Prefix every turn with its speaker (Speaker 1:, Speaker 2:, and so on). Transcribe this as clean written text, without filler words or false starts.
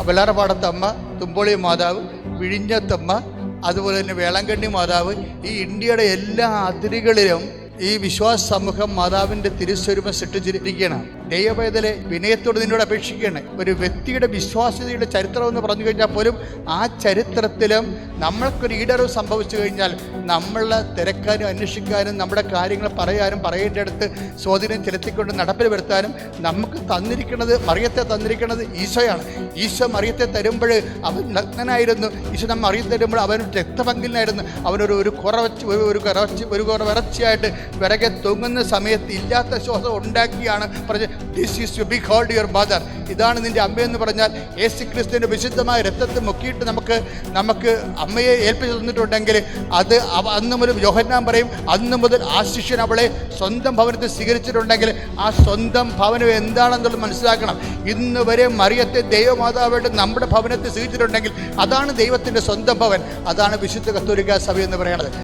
Speaker 1: വെള്ളാറപ്പാടത്തമ്മ, തുമ്പോളി മാതാവ്, വിഴിഞ്ഞത്തമ്മ, അതുപോലെ തന്നെ വേളങ്കണ്ണി മാതാവ്, ഈ ഇന്ത്യയുടെ എല്ലാ അതിരുകളിലും ഈ വിശ്വാസ സമൂഹം മാതാവിൻ്റെ തിരുസ്വരൂപം സൃഷ്ടിച്ചിരിക്കുകയാണ്. ദൈവവേദലെ വിനയത്തോട് നിന്നോട് അപേക്ഷിക്കുകയാണ്. ഒരു വ്യക്തിയുടെ വിശ്വാസ്യതയുടെ ചരിത്രം എന്ന് പറഞ്ഞു കഴിഞ്ഞാൽ പോലും ആ ചരിത്രത്തിലും നമ്മൾക്കൊരു ഈടറിവ് സംഭവിച്ചു കഴിഞ്ഞാൽ നമ്മളെ തിരക്കാനും അന്വേഷിക്കാനും നമ്മുടെ കാര്യങ്ങൾ പറയാനും പറയേണ്ടടുത്ത് സ്വാധീനം ചെലുത്തിക്കൊണ്ട് നടപ്പിൽ വരുത്താനും നമുക്ക് തന്നിരിക്കുന്നത്, മറിയത്തെ തന്നിരിക്കുന്നത് ഈശോയാണ്. ഈശോ മറിയത്തെ തരുമ്പോൾ അവൻ നഗ്നനായിരുന്നു. ഈശോ നമ്മൾ മറിയത്തെ തരുമ്പോൾ അവൻ രക്തപങ്കിലായിരുന്നു. അവനൊരു വിറച്ചിയായിട്ട് വിറകെ തൂങ്ങുന്ന സമയത്ത് ഇല്ലാത്ത ശ്വാസം ഉണ്ടാക്കിയാണ് പറഞ്ഞത്, this is to behold your mother. ഇതാണ് നിൻ്റെ അമ്മയെന്ന് പറഞ്ഞാൽ യേശുക്രിസ്തുവിൻ്റെ വിശുദ്ധമായ രക്തത്തെ മുക്കിയിട്ട് നമുക്ക് അമ്മയെ ഏൽപ്പിച്ചു തന്നിട്ടുണ്ടെങ്കിൽ അത് അന്ന് മുതൽ യോഹന്നാൻ പറയും, അന്ന് മുതൽ ആ ശിഷ്യൻ അവളെ സ്വന്തം ഭവനത്തിൽ സ്വീകരിച്ചിട്ടുണ്ടെങ്കിൽ ആ സ്വന്തം ഭവനം എന്താണെന്നുള്ളത് മനസ്സിലാക്കണം. ഇന്ന് വരെ മറിയത്തെ ദൈവമാതാവായിട്ട് നമ്മുടെ ഭവനത്തിൽ സ്വീകരിച്ചിട്ടുണ്ടെങ്കിൽ അതാണ് ദൈവത്തിൻ്റെ സ്വന്തം ഭവൻ. അതാണ് വിശുദ്ധ കത്തോലിക്കാ സഭ എന്ന് പറയുന്നത്.